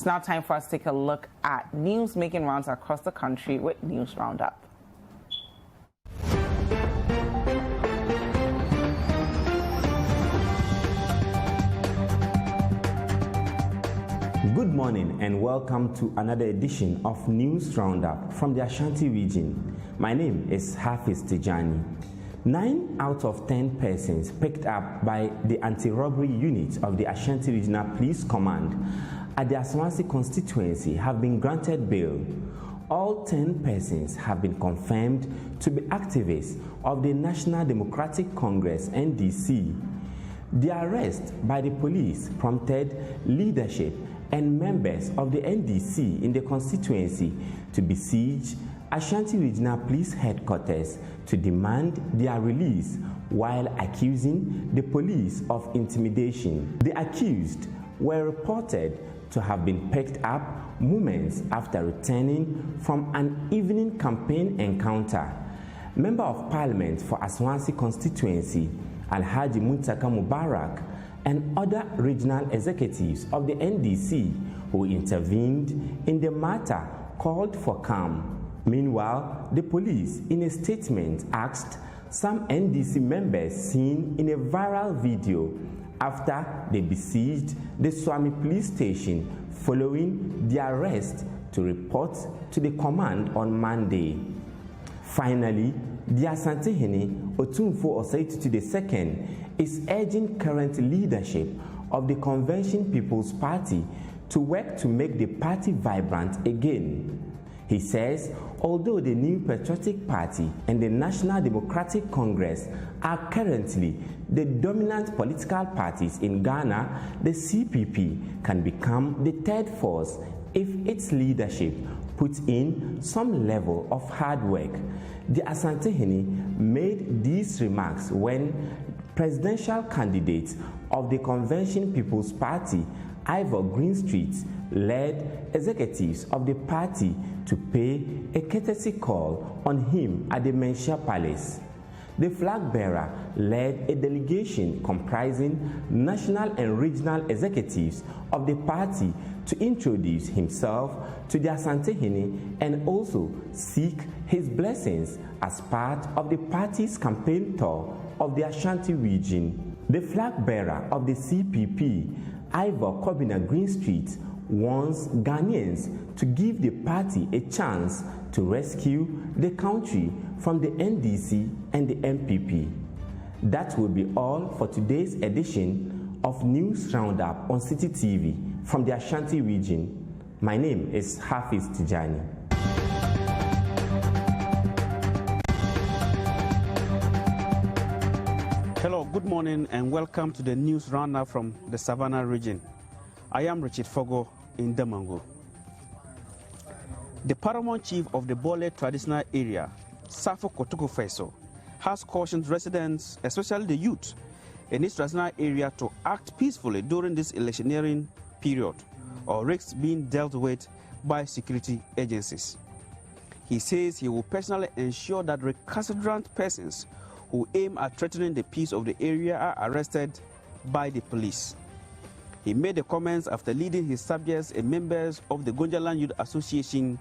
It's now time for us to take a look at news making rounds across the country with News Roundup. Good morning and welcome to another edition of News Roundup from the Ashanti region. My name is Hafiz Tijani. 9 out of 10 persons picked up by the anti-robbery unit of the Ashanti Regional Police Command at the Aswansi constituency have been granted bail. All 10 persons have been confirmed to be activists of the National Democratic Congress (NDC). The arrest by the police prompted leadership and members of the NDC in the constituency to besiege Ashanti Regional Police Headquarters to demand their release while accusing the police of intimidation. The accused were reported to have been picked up moments after returning from an evening campaign encounter. Member of Parliament for Aswansi constituency, Alhaji Muntaka Mubarak, and other regional executives of the NDC who intervened in the matter called for calm. Meanwhile, the police, in a statement, asked some NDC members seen in a viral video after they besieged the Swami police station following the arrest to report to the command on Monday. Finally, the Asantehene Otumfuo Osei Tutu II is urging current leadership of the Convention People's Party to work to make the party vibrant again. He says, although the New Patriotic Party and the National Democratic Congress are currently the dominant political parties in Ghana, the CPP can become the third force if its leadership puts in some level of hard work. The Asantehene made these remarks when presidential candidate of the Convention People's Party, Ivor Greenstreet, led executives of the party to pay a courtesy call on him at the Menchia Palace. The flag bearer led a delegation comprising national and regional executives of the party to introduce himself to the Asantehene and also seek his blessings as part of the party's campaign tour of the Ashanti region. The flag bearer of the CPP, Ivor Kobina Greenstreet, wants Ghanaians to give the party a chance to rescue the country from the NDC and the MPP. That will be all for today's edition of News Roundup on City TV from the Ashanti region. My name is Hafiz Tijani. Hello, good morning and welcome to the News Roundup from the Savannah region. I am Richard Fogo in Damango. The paramount chief of the Bole traditional area, Safo Kotoko Feso, has cautioned residents, especially the youth, in this traditional area to act peacefully during this electioneering period or risks being dealt with by security agencies. He says he will personally ensure that recalcitrant persons who aim at threatening the peace of the area are arrested by the police. He made the comments after leading his subjects and members of the Gonjaland Youth Association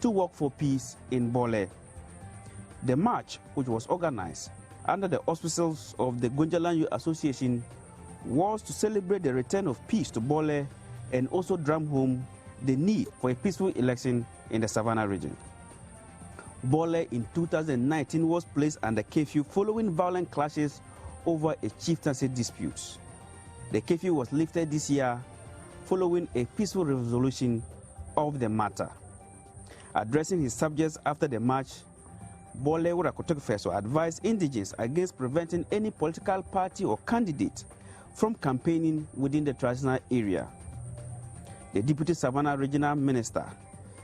to work for peace in Bole. The march, which was organized under the auspices of the Gonjaland Youth Association, was to celebrate the return of peace to Bole and also drum home the need for a peaceful election in the Savannah region. Bole in 2019 was placed under curfew following violent clashes over a chieftaincy dispute. The curfew was lifted this year following a peaceful resolution of the matter. Addressing his subjects after the march, Bole Kotoko Feso advised indigents against preventing any political party or candidate from campaigning within the traditional area. The Deputy Savannah Regional Minister,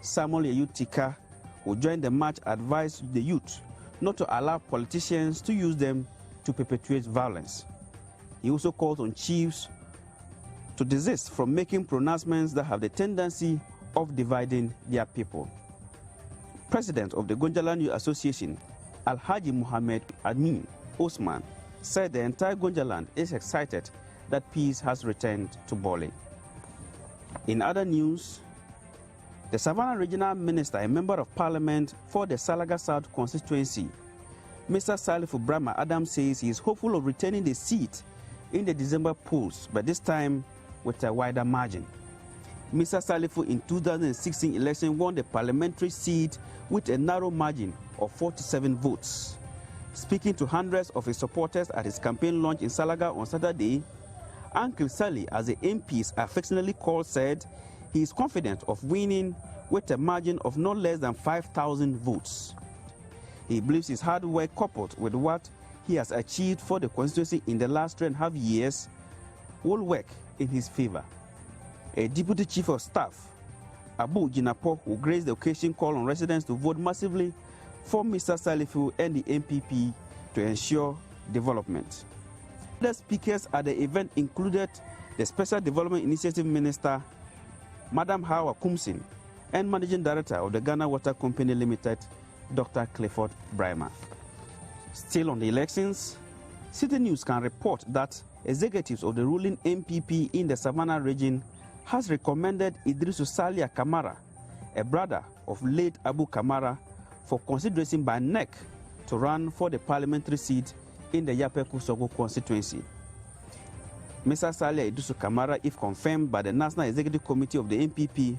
Samuel Yeutika, who joined the march, advised the youth not to allow politicians to use them to perpetuate violence. He also called on chiefs to desist from making pronouncements that have the tendency of dividing their people. President of the Gonjaland Youth Association, Alhaji Muhammad Amin Osman, said the entire Gonjaland is excited that peace has returned to Bole. In other news, the Savannah Regional Minister, a member of Parliament for the Salaga South constituency, Mr. Salifu Brahma Adam, says he is hopeful of retaining the seat in the December polls, but this time with a wider margin. Mr. Salifu in 2016 election won the parliamentary seat with a narrow margin of 47 votes. Speaking to hundreds of his supporters at his campaign launch in Salaga on Saturday, Uncle Sally, as the MPs affectionately called, said he is confident of winning with a margin of no less than 5,000 votes. He believes his hard work coupled with what he has achieved for the constituency in the last 3.5 years will work in his favor. A Deputy Chief of Staff, Abu Jinapo, who graced the occasion, called on residents to vote massively for Mr. Salifu and the MPP to ensure development. The speakers at the event included the Special Development Initiative Minister, Madam Hawa Kumsin, and Managing Director of the Ghana Water Company Limited, Dr. Clifford Brahma. Still on the elections, City News can report that executives of the ruling MPP in the Savannah region has recommended Idrisu Salia Kamara, a brother of late Abu Kamara, for consideration by NEC to run for the parliamentary seat in the Yapeku-Sogo constituency. Mr. Salia Idrisu Kamara, if confirmed by the National Executive Committee of the MPP,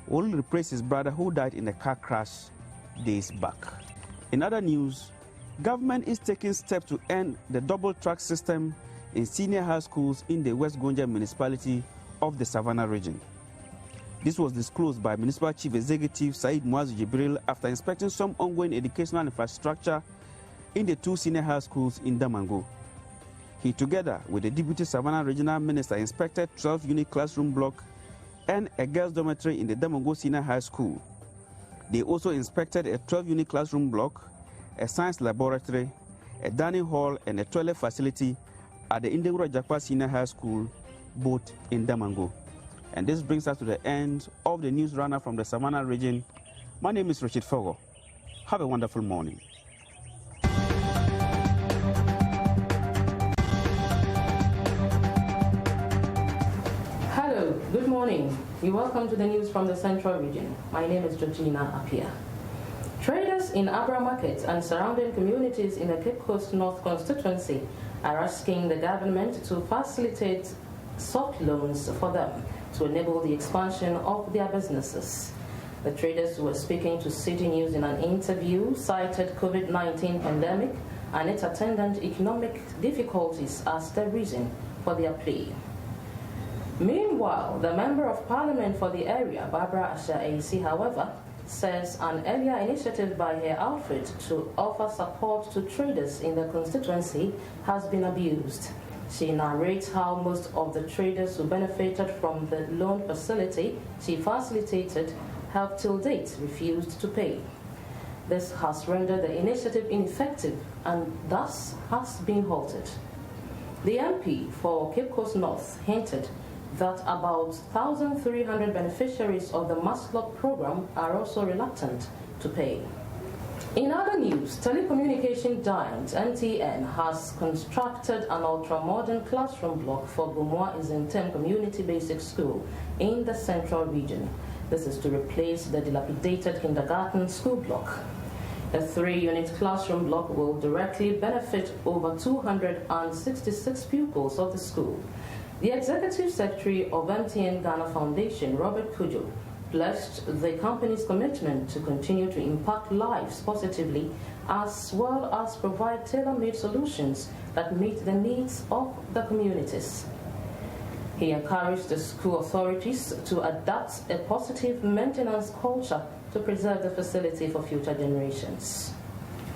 will replace his brother who died in a car crash days back. In other news, government is taking steps to end the double-track system in senior high schools in the West Gonja municipality of the Savannah region. This was disclosed by Municipal Chief Executive Said Muazu Jibril after inspecting some ongoing educational infrastructure in the 2 senior high schools in Damango. He, together with the Deputy Savannah Regional Minister, inspected 12-unit classroom block and a girls' dormitory in the Damango Senior High School. They also inspected a 12-unit classroom block, a science laboratory, a dining hall, and a toilet facility at the Indegura Jakpa Senior High School, both in Damango. And this brings us to the end of the news runner from the Savannah region. My name is Richard Fogo. Have a wonderful morning. Hello, good morning. You're welcome to the news from the Central region. My name is Georgina Apia. Traders in Abra Market and surrounding communities in the Cape Coast North constituency are asking the government to facilitate soft loans for them to enable the expansion of their businesses. The traders who were speaking to City News in an interview cited COVID-19 pandemic and its attendant economic difficulties as the reason for their plea. Meanwhile, the Member of Parliament for the area, Barbara Asha AC, however, says an earlier initiative by her outfit to offer support to traders in the constituency has been abused. She narrates how most of the traders who benefited from the loan facility she facilitated have till date refused to pay. This has rendered the initiative ineffective and thus has been halted. The MP for Cape Coast North hinted that about 1,300 beneficiaries of the Maslow program are also reluctant to pay. In other news, telecommunication giant MTN has constructed an ultra-modern classroom block for Gumwa Izentem Community Basic School in the Central region. This is to replace the dilapidated kindergarten school block. The 3-unit classroom block will directly benefit over 266 pupils of the school. The Executive Secretary of MTN Ghana Foundation, Robert Kujo, blessed the company's commitment to continue to impact lives positively as well as provide tailor-made solutions that meet the needs of the communities. He encouraged the school authorities to adopt a positive maintenance culture to preserve the facility for future generations.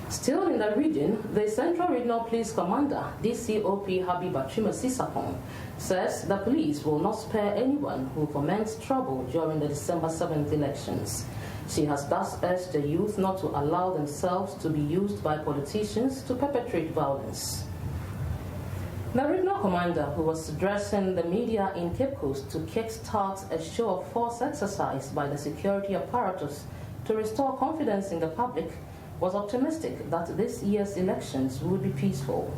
Still in the region, the Central Regional Police Commander, DCOP Habiba Chima-Sisapon, says the police will not spare anyone who foments trouble during the December 7th elections. She has thus urged the youth not to allow themselves to be used by politicians to perpetrate violence. The regional commander, who was addressing the media in Cape Coast to kickstart a show of force exercise by the security apparatus to restore confidence in the public, was optimistic that this year's elections would be peaceful.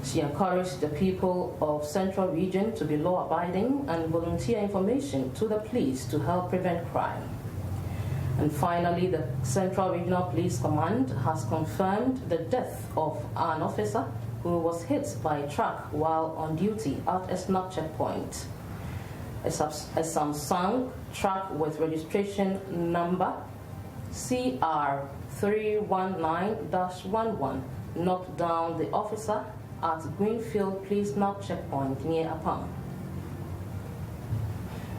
She encouraged the people of Central Region to be law-abiding and volunteer information to the police to help prevent crime. And finally, the Central Regional Police Command has confirmed the death of an officer who was hit by a truck while on duty at a snap checkpoint. A Samsung truck with registration number CR319-11 knocked down the officer at Greenfield Police Snap checkpoint near Apam.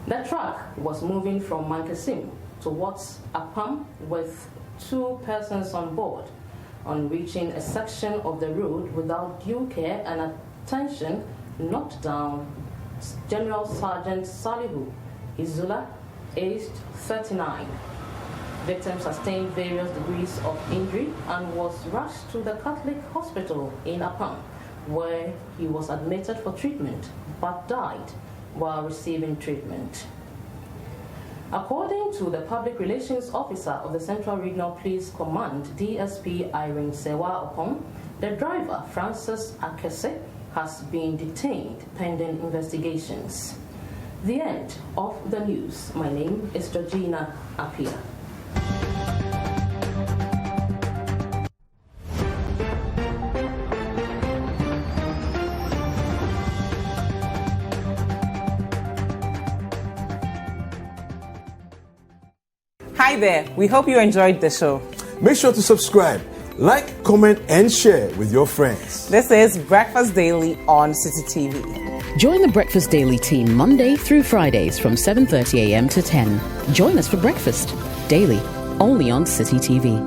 The truck was moving from Mankasim towards Apam with 2 persons on board. On reaching a section of the road without due care and attention, knocked down General Sergeant Salihu Izula, aged 39. Victim sustained various degrees of injury and was rushed to the Catholic Hospital in Apam, where he was admitted for treatment but died while receiving treatment. According to the Public Relations Officer of the Central Regional Police Command, DSP Irene Sewa Okon, the driver, Francis Akese, has been detained pending investigations. The end of the news. My name is Georgina Apia. Hi there. We hope you enjoyed the show. Make sure to subscribe, like, comment, and share with your friends. This is Breakfast Daily on City TV. Join the Breakfast Daily team Monday through Fridays from 7:30 a.m. to 10. Join us for breakfast daily, only on City TV.